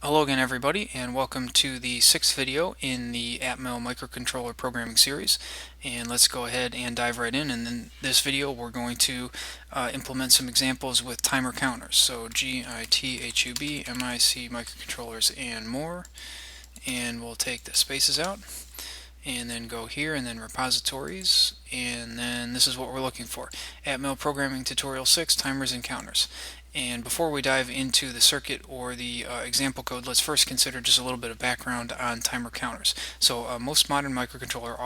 Hello again everybody, and welcome to the sixth video in the Atmel microcontroller programming series. And let's go ahead and dive right in. And in this video we're going to implement some examples with timer counters. So GITHUB, MIC microcontrollers and more. And we'll take the spaces out and then go here and then repositories, and then this is what we're looking for: Atmel Programming Tutorial 6, Timers and Counters. And before we dive into the circuit or the example code, let's first consider just a little bit of background on timer counters. So most modern microcontrollers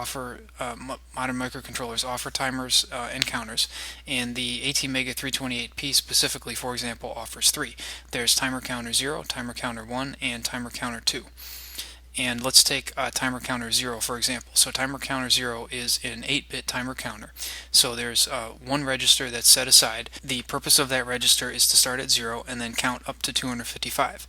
offer timers and counters, and the ATmega 328P specifically, for example, offers three. There's timer counter 0, timer counter 1, and timer counter 2. And let's take timer counter 0 for example. So timer counter 0 is an 8-bit timer counter. So there's one register that's set aside. The purpose of that register is to start at 0 and then count up to 255.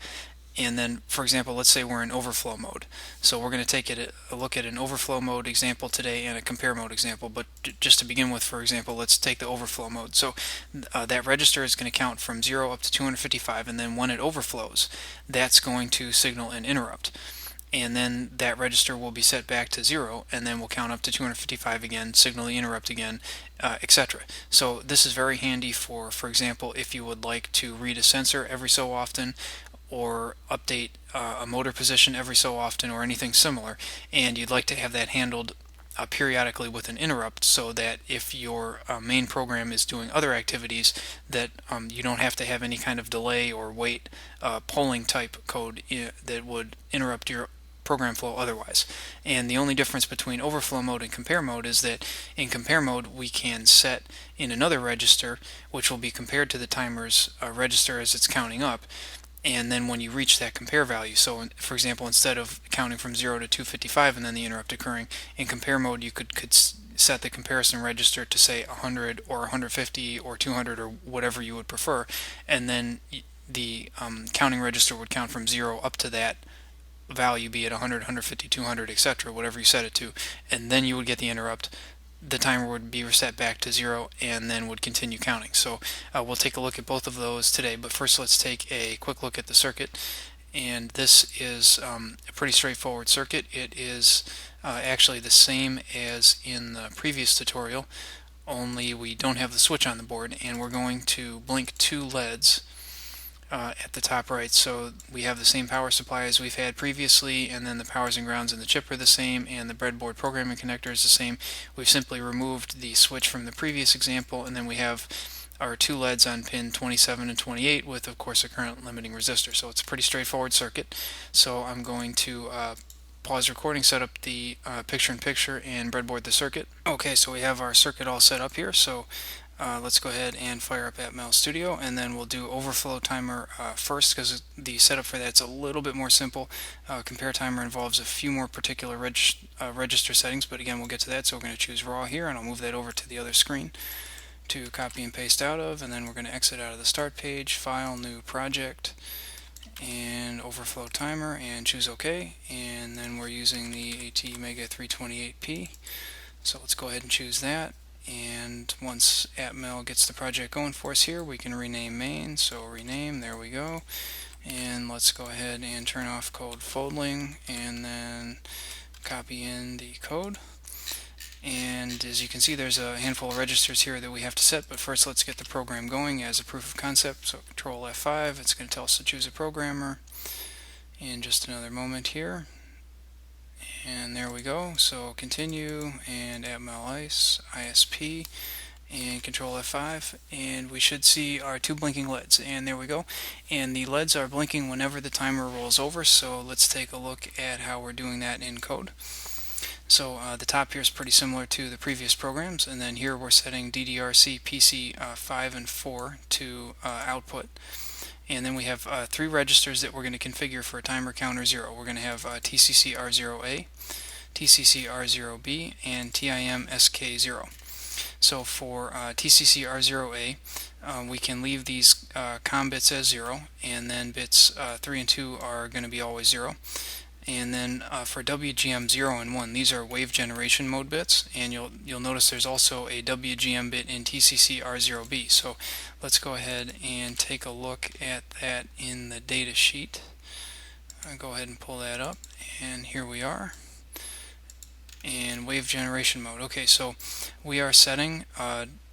And then, for example, let's say we're in overflow mode. So we're going to take a look at an overflow mode example today and a compare mode example. But just to begin with, for example, let's take the overflow mode. So that register is going to count from 0 up to 255, and then when it overflows, that's going to signal an interrupt. And then that register will be set back to 0, and then we'll count up to 255 again, signal the interrupt again, etc. So this is very handy for example, if you would like to read a sensor every so often, or update a motor position every so often, or anything similar, and you'd like to have that handled periodically with an interrupt, so that if your main program is doing other activities, that you don't have to have any kind of delay or wait polling type code that would interrupt your program flow otherwise. And the only difference between overflow mode and compare mode is that in compare mode we can set in another register, which will be compared to the timer's register as it's counting up. And then when you reach that compare value, so for example, instead of counting from 0 to 255 and then the interrupt occurring, in compare mode you could set the comparison register to say 100 or 150 or 200 or whatever you would prefer, and then the counting register would count from 0 up to that value, be it 100, 150, 200, etc., whatever you set it to, and then you would get the interrupt. The timer would be reset back to 0 and then would continue counting. So we'll take a look at both of those today, but first let's take a quick look at the circuit. And this is a pretty straightforward circuit. It is actually the same as in the previous tutorial, only we don't have the switch on the board, and we're going to blink two LEDs at the top right. So we have the same power supply as we've had previously, and then the powers and grounds in the chip are the same, and the breadboard programming connector is the same. We've simply removed the switch from the previous example, and then we have our two LEDs on pin 27 and 28 with, of course, a current limiting resistor. So it's a pretty straightforward circuit. So I'm going to pause recording, set up the picture-in-picture, and breadboard the circuit. Okay, so we have our circuit all set up here. So let's go ahead and fire up Atmel Studio, and then we'll do overflow timer first, because the setup for that's a little bit more simple. Compare timer involves a few more particular register settings, but again, we'll get to that. So we're going to choose raw here, and I'll move that over to the other screen to copy and paste out of, and then we're going to exit out of the start page, file, new project, and overflow timer, and choose OK. And then we're using the ATmega 328P, so let's go ahead and choose that. And once Atmel gets the project going for us here, we can rename main. So rename, there we go. And let's go ahead and turn off code folding, and then copy in the code. And as you can see, there's a handful of registers here that we have to set, but first let's get the program going as a proof of concept. So Control F5, it's going to tell us to choose a programmer in just another moment here. And there we go. So continue, and Atmel ISP, and Control F5, and we should see our two blinking LEDs. And there we go. And the LEDs are blinking whenever the timer rolls over. So let's take a look at how we're doing that in code. So the top here is pretty similar to the previous programs, and then here we're setting DDRC PC 5 and 4 to output. And then we have three registers that we're going to configure for timer counter 0. We're going to have TCC R0A, TCC R0B, and TIM SK0. So for TCC R0A, we can leave these COM bits as 0, and then bits 3 and 2 are going to be always 0. And then for WGM 0 and 1, these are wave generation mode bits, and you'll notice there's also a WGM bit in TCC R0B. So let's go ahead and take a look at that in the data sheet. I'll go ahead and pull that up, and here we are. And wave generation mode. Okay, so we are setting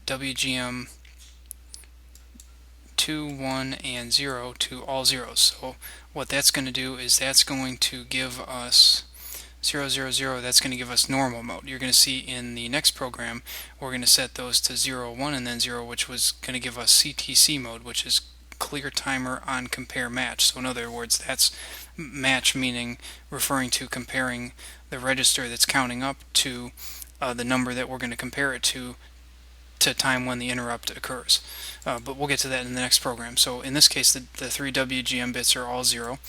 WGM 2, 1, and 0 to all zeros. So what that's going to do is that's going to give us 0, 0, 0, that's going to give us normal mode. You're going to see in the next program we're going to set those to 0, 1, and then 0, which was going to give us CTC mode, which is clear timer on compare match. So in other words, that's match meaning referring to comparing the register that's counting up to the number that we're going to compare it to time when the interrupt occurs. But we'll get to that in the next program. So in this case, the 3 WGM bits are all 0.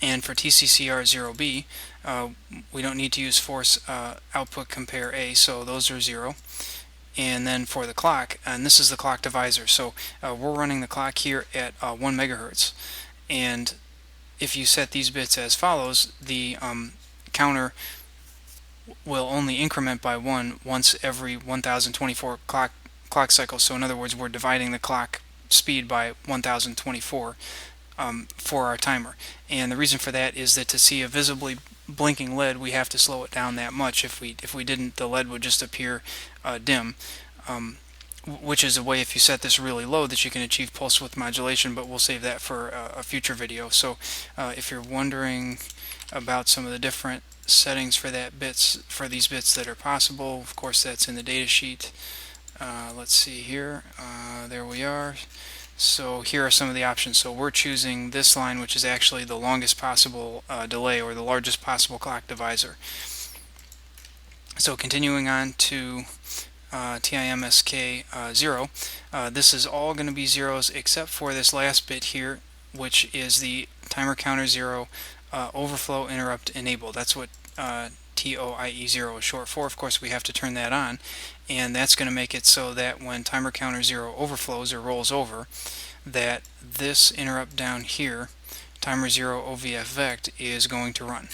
And for TCCR0B, we don't need to use force output compare A, so those are 0. And then for the clock, and this is the clock divisor, so we're running the clock here at 1 megahertz. And if you set these bits as follows, the counter will only increment by 1 once every 1024 clock cycles. So in other words, we're dividing the clock speed by 1024 for our timer. And the reason for that is that to see a visibly blinking LED, we have to slow it down that much. If we didn't, the LED would just appear dim. Which is a way, if you set this really low, that you can achieve pulse width modulation, but we'll save that for a future video. So if you're wondering about some of the different settings for these bits that are possible, of course that's in the data sheet. Let's see here, there we are. So here are some of the options. So we're choosing this line, which is actually the longest possible delay, or the largest possible clock divisor. So continuing on to TIMSK0, this is all going to be zeros except for this last bit here, which is the timer counter 0 overflow interrupt enable. That's what TOIE0 is short for. Of course, we have to turn that on, and that's going to make it so that when timer counter 0 overflows or rolls over, that this interrupt down here, timer 0 OVF vect, is going to run.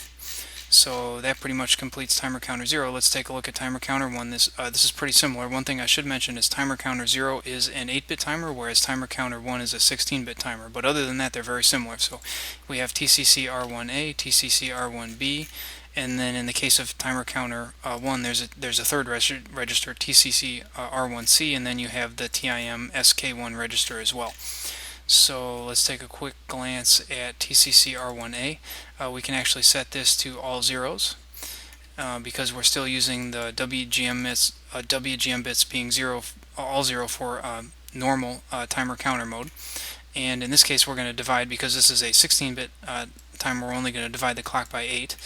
So that pretty much completes timer counter 0. Let's take a look at timer counter 1. This is pretty similar. One thing I should mention is timer counter 0 is an 8-bit timer, whereas timer counter 1 is a 16-bit timer. But other than that, they're very similar. So we have TCCR1A, TCCR1B, and then in the case of timer counter 1, there's a third register, TCCR1C, and then you have the TIMSK1 register as well. So let's take a quick glance at TCCR1A. We can actually set this to all zeros because we're still using the WGM bits being all 0 for normal timer counter mode. And in this case, we're going to divide, because this is a 16-bit timer, we're only going to divide the clock by 8.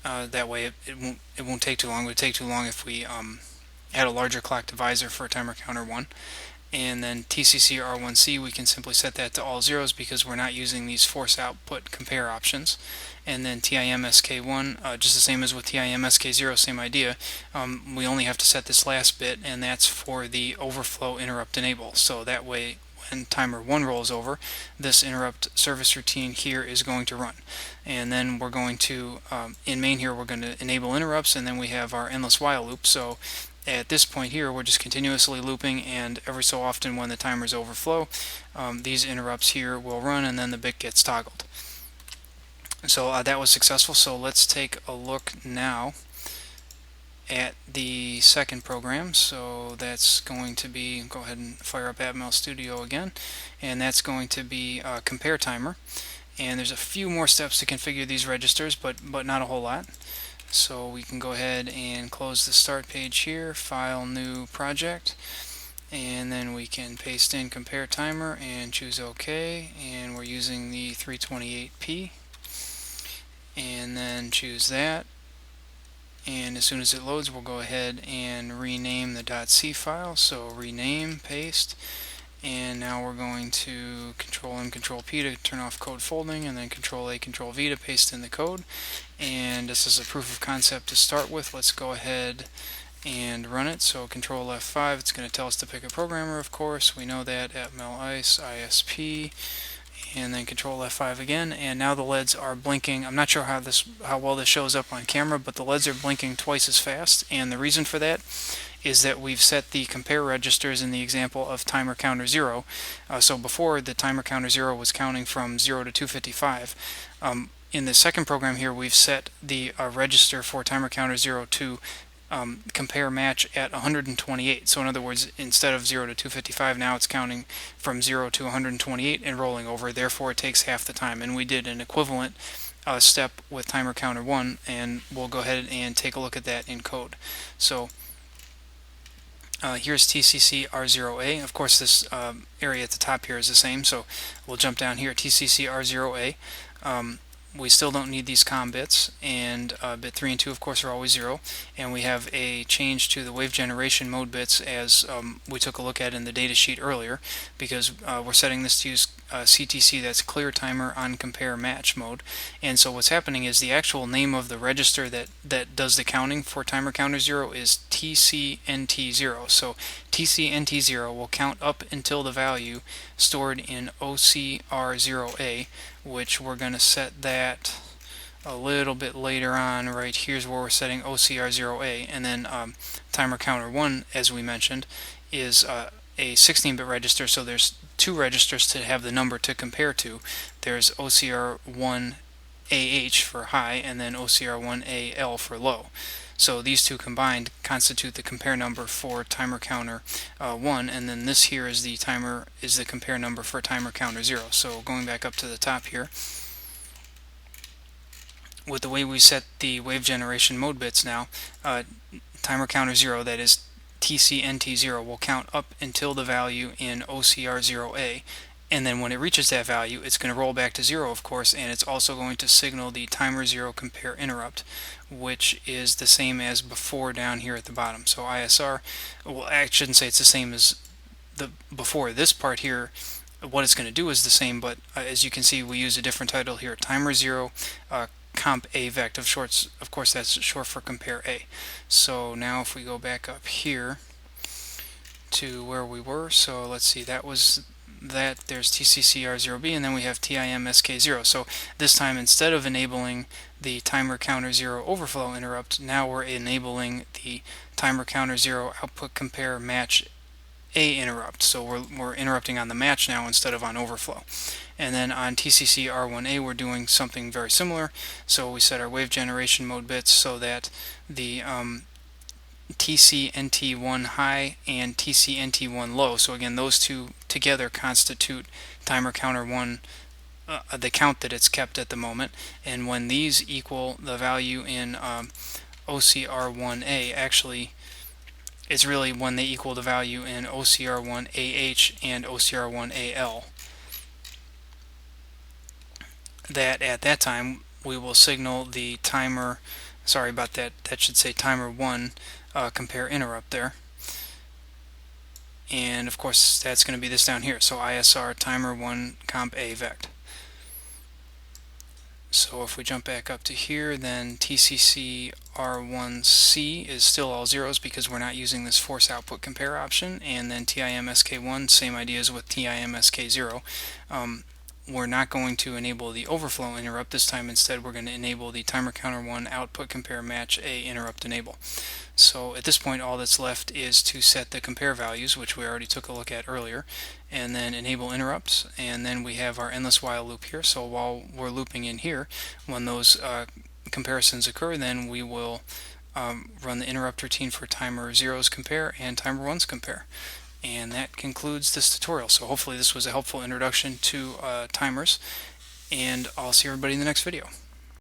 That way it won't take too long. It would take too long if we had a larger clock divisor for timer counter 1. And then TCCR1C, we can simply set that to all zeros because we're not using these force output compare options. And then TIMSK1, just the same as with TIMSK0, same idea. We only have to set this last bit, and that's for the overflow interrupt enable. So that way, when timer 1 rolls over, this interrupt service routine here is going to run. And then we're going to, in main here, we're going to enable interrupts, and then we have our endless while loop. So at this point here, we're just continuously looping, and every so often when the timers overflow, these interrupts here will run, and then the bit gets toggled. So that was successful. So let's take a look now at the second program. So that's going to be, go ahead and fire up Atmel Studio again, and that's going to be a compare timer. And there's a few more steps to configure these registers, but not a whole lot. So we can go ahead and close the start page here, file, new project, and then we can paste in compare timer and choose OK, and we're using the 328p, and then choose that, and as soon as it loads, we'll go ahead and rename the .c file. So rename, paste, and now we're going to Control M, Control P to turn off code folding, and then Control A, Control V to paste in the code. And this is a proof of concept to start with. Let's go ahead and run it. So Control F5, it's going to tell us to pick a programmer, of course. We know that, Atmel ICE, ISP, and then Control F5 again, and now the LEDs are blinking. I'm not sure how well this shows up on camera, but the LEDs are blinking twice as fast, and the reason for that is that we've set the compare registers in the example of timer counter 0. So before, the timer counter 0 was counting from 0 to 255. In the second program here, we've set the register for timer counter 0 to compare match at 128. So in other words, instead of 0 to 255, now it's counting from 0 to 128 and rolling over. Therefore, it takes half the time. And we did an equivalent step with timer counter 1, and we'll go ahead and take a look at that in code. So here's TCC R0A. Of course, this area at the top here is the same, so we'll jump down here. TCC R0A. We still don't need these COM bits, and bit 3 and 2 of course are always 0, and we have a change to the wave generation mode bits as we took a look at in the data sheet earlier, because we're setting this to use CTC, that's clear timer on compare match mode. And so what's happening is the actual name of the register that does the counting for timer counter 0 is TCNT0. So TCNT0 will count up until the value stored in OCR0A, which we're going to set that a little bit later on. Right here's where we're setting OCR0A, and then timer counter 1, as we mentioned, is a 16-bit register, so there's two registers to have the number to compare to. There's OCR1AH for high, and then OCR1AL for low. So these two combined constitute the compare number for timer counter 1, and then this here is the compare number for timer counter 0. So going back up to the top here, with the way we set the wave generation mode bits now, timer counter 0, that is TCNT0, will count up until the value in OCR0A, and then when it reaches that value, it's going to roll back to 0, of course, and it's also going to signal the timer 0 compare interrupt, which is the same as before down here at the bottom. So ISR, well, I shouldn't say it's the same as the before. This part here, what it's going to do is the same, but as you can see, we use a different title here, timer 0 comp A vect. Of course, that's short for compare A. So now if we go back up here to where we were, so let's see, that was that. There's TCCR0B, and then we have TIMSK0. So this time, instead of enabling the timer counter 0 overflow interrupt, now we're enabling the timer counter 0 output compare match A interrupt. So we're interrupting on the match now instead of on overflow. And then on TCC R1A, we're doing something very similar. So we set our wave generation mode bits so that the TCNT1 high and TCNT1 low, so again, those two together constitute timer counter 1, the count that it's kept at the moment. And when these equal the value in OCR1A, actually it's really when they equal the value in OCR1AH and OCR1AL, that at that time we will signal the timer, sorry about that, that should say timer 1 compare interrupt there. And of course that's going to be this down here, so ISR timer 1 comp A vect. So if we jump back up to here, then TCC R1C is still all zeros because we're not using this force output compare option, and then TIMSK1, same idea as with TIMSK0. We're not going to enable the overflow interrupt this time. Instead, we're going to enable the timer counter 1 output compare match A interrupt enable. So at this point, all that's left is to set the compare values, which we already took a look at earlier, and then enable interrupts, and then we have our endless while loop here. So while we're looping in here, when those comparisons occur, then we will run the interrupt routine for timer 0's compare and timer 1's compare. And that concludes this tutorial. So hopefully this was a helpful introduction to timers, and I'll see everybody in the next video.